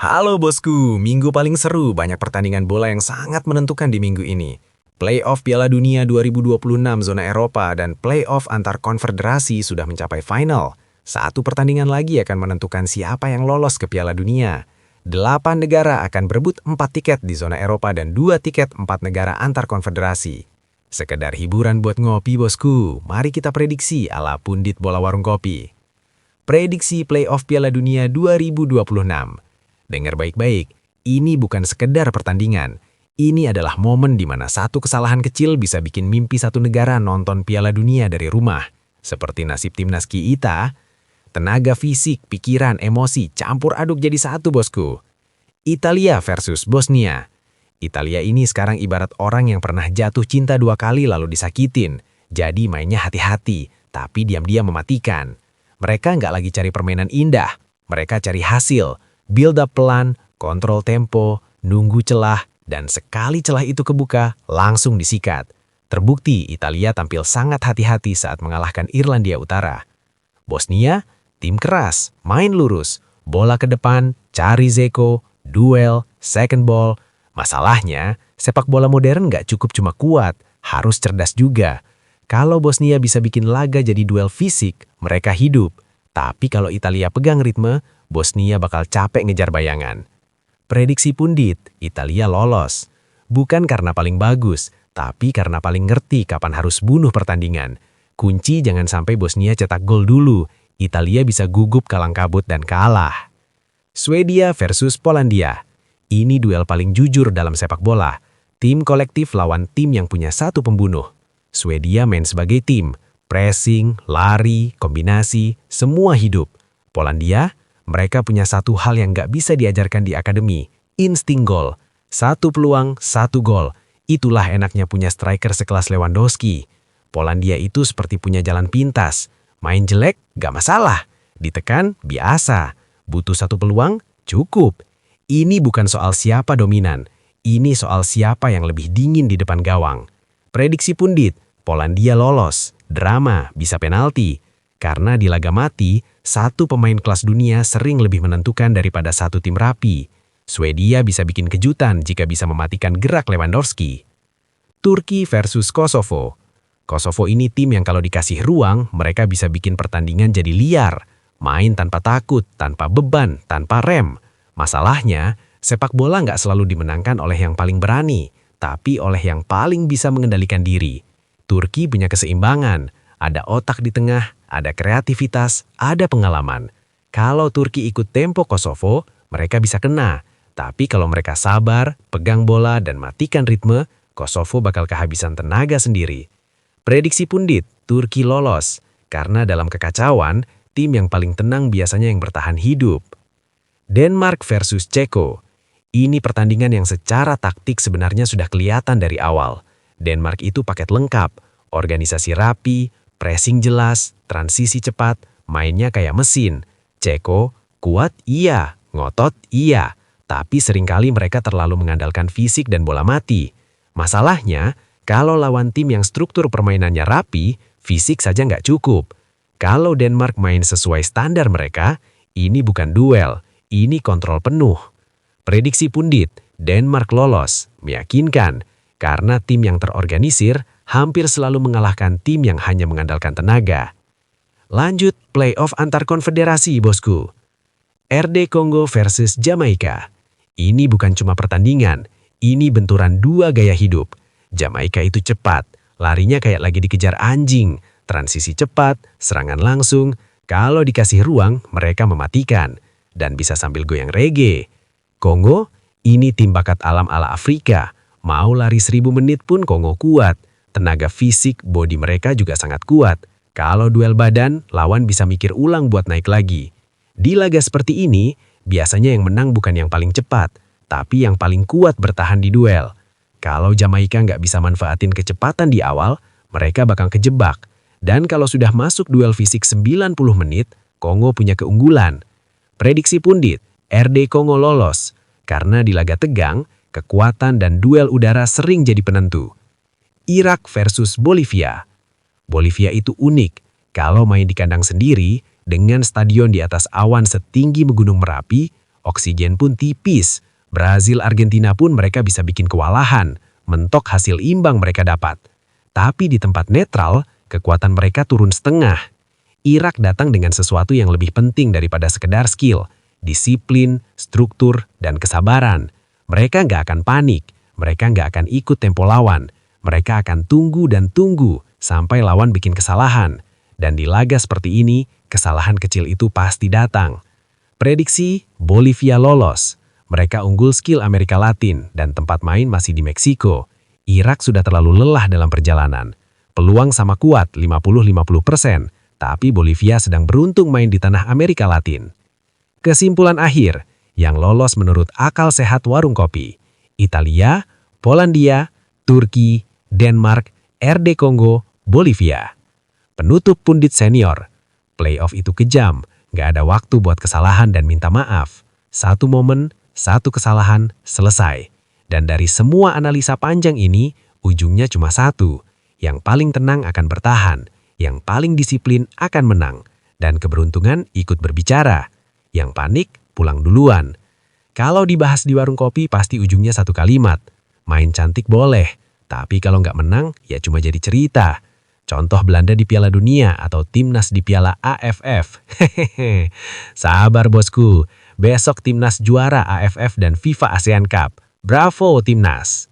Halo bosku, minggu paling seru, banyak pertandingan bola yang sangat menentukan di minggu ini. Playoff Piala Dunia 2026 zona Eropa dan playoff antar konfederasi sudah mencapai final. Satu pertandingan lagi akan menentukan siapa yang lolos ke Piala Dunia. 8 negara akan berebut 4 tiket di zona Eropa dan 2 tiket 4 negara antar konfederasi. Sekedar hiburan buat ngopi bosku, mari kita prediksi ala pundit bola warung kopi. Prediksi playoff Piala Dunia 2026. Dengar baik-baik, ini bukan sekedar pertandingan. Ini adalah momen di mana satu kesalahan kecil bisa bikin mimpi satu negara nonton Piala Dunia dari rumah. Seperti nasib timnas kita, tenaga fisik, pikiran, emosi campur aduk jadi satu bosku. Italia versus Bosnia. Italia ini sekarang ibarat orang yang pernah jatuh cinta 2 kali lalu disakitin. Jadi mainnya hati-hati, tapi diam-diam mematikan. Mereka nggak lagi cari permainan indah, mereka cari hasil. Build up pelan, kontrol tempo, nunggu celah, dan sekali celah itu kebuka, langsung disikat. Terbukti Italia tampil sangat hati-hati saat mengalahkan Irlandia Utara. Bosnia, tim keras, main lurus, bola ke depan, cari Zeko, duel, second ball. Masalahnya, sepak bola modern nggak cukup cuma kuat, harus cerdas juga. Kalau Bosnia bisa bikin laga jadi duel fisik, mereka hidup. Tapi kalau Italia pegang ritme, Bosnia bakal capek ngejar bayangan. Prediksi pundit, Italia lolos. Bukan karena paling bagus, tapi karena paling ngerti kapan harus bunuh pertandingan. Kunci jangan sampai Bosnia cetak gol dulu. Italia bisa gugup kalang kabut dan kalah. Swedia versus Polandia. Ini duel paling jujur dalam sepak bola. Tim kolektif lawan tim yang punya satu pembunuh. Swedia main sebagai tim. Pressing, lari, kombinasi, semua hidup. Polandia, mereka punya satu hal yang nggak bisa diajarkan di akademi, insting gol. Satu peluang, satu gol. Itulah enaknya punya striker sekelas Lewandowski. Polandia itu seperti punya jalan pintas. Main jelek, nggak masalah. Ditekan, biasa. Butuh satu peluang, cukup. Ini bukan soal siapa dominan. Ini soal siapa yang lebih dingin di depan gawang. Prediksi pundit, Polandia lolos. Drama, bisa penalti. Karena di laga mati, satu pemain kelas dunia sering lebih menentukan daripada satu tim rapi. Swedia bisa bikin kejutan jika bisa mematikan gerak Lewandowski. Turki versus Kosovo. Kosovo ini tim yang kalau dikasih ruang, mereka bisa bikin pertandingan jadi liar. Main tanpa takut, tanpa beban, tanpa rem. Masalahnya, sepak bola nggak selalu dimenangkan oleh yang paling berani, tapi oleh yang paling bisa mengendalikan diri. Turki punya keseimbangan, ada otak di tengah, ada kreativitas, ada pengalaman. Kalau Turki ikut tempo Kosovo, mereka bisa kena. Tapi kalau mereka sabar, pegang bola, dan matikan ritme, Kosovo bakal kehabisan tenaga sendiri. Prediksi pundit, Turki lolos. Karena dalam kekacauan, tim yang paling tenang biasanya yang bertahan hidup. Denmark versus Ceko. Ini pertandingan yang secara taktik sebenarnya sudah kelihatan dari awal. Denmark itu paket lengkap, organisasi rapi, pressing jelas, transisi cepat, mainnya kayak mesin. Ceko, kuat iya, ngotot iya, tapi seringkali mereka terlalu mengandalkan fisik dan bola mati. Masalahnya, kalau lawan tim yang struktur permainannya rapi, fisik saja nggak cukup. Kalau Denmark main sesuai standar mereka, ini bukan duel, ini kontrol penuh. Prediksi pundit, Denmark lolos, meyakinkan. Karena tim yang terorganisir hampir selalu mengalahkan tim yang hanya mengandalkan tenaga. Lanjut playoff antar konfederasi bosku. RD Kongo versus Jamaika. Ini bukan cuma pertandingan, ini benturan dua gaya hidup. Jamaika itu cepat, larinya kayak lagi dikejar anjing, transisi cepat, serangan langsung. Kalau dikasih ruang, mereka mematikan dan bisa sambil goyang reggae. Kongo, ini tim bakat alam ala Afrika. Mau lari 1000 menit pun Kongo kuat. Tenaga fisik, bodi mereka juga sangat kuat. Kalau duel badan, lawan bisa mikir ulang buat naik lagi. Di laga seperti ini, biasanya yang menang bukan yang paling cepat, tapi yang paling kuat bertahan di duel. Kalau Jamaika nggak bisa manfaatin kecepatan di awal, mereka bakal kejebak. Dan kalau sudah masuk duel fisik 90 menit, Kongo punya keunggulan. Prediksi pundit, RD Kongo lolos. Karena di laga tegang, kekuatan dan duel udara sering jadi penentu. Irak versus Bolivia. Bolivia itu unik. Kalau main di kandang sendiri, dengan stadion di atas awan setinggi Gunung Merapi, Oksigen pun tipis. Brazil, Argentina pun mereka bisa bikin kewalahan, mentok hasil imbang mereka dapat. Tapi di tempat netral, kekuatan mereka turun setengah. Irak datang dengan sesuatu yang lebih penting daripada sekedar skill, disiplin, struktur, dan kesabaran. Mereka nggak akan panik, mereka nggak akan ikut tempo lawan. Mereka akan tunggu dan tunggu sampai lawan bikin kesalahan. Dan di laga seperti ini, kesalahan kecil itu pasti datang. Prediksi, Bolivia lolos. Mereka unggul skill Amerika Latin dan tempat main masih di Meksiko. Irak sudah terlalu lelah dalam perjalanan. Peluang sama kuat 50-50%, tapi Bolivia sedang beruntung main di tanah Amerika Latin. Kesimpulan akhir, yang lolos menurut akal sehat warung kopi. Italia, Polandia, Turki, Denmark, RD Kongo, Bolivia. Penutup pundit senior. Playoff itu kejam, gak ada waktu buat kesalahan dan minta maaf. Satu momen, satu kesalahan, selesai. Dan dari semua analisa panjang ini, ujungnya cuma satu. Yang paling tenang akan bertahan, yang paling disiplin akan menang, dan keberuntungan ikut berbicara. Yang panik, pulang duluan. Kalau dibahas di warung kopi pasti ujungnya satu kalimat. Main cantik boleh, tapi kalau nggak menang ya cuma jadi cerita. Contoh Belanda di Piala Dunia atau Timnas di Piala AFF. Hehehe. Sabar bosku, besok Timnas juara AFF dan FIFA ASEAN Cup. Bravo Timnas!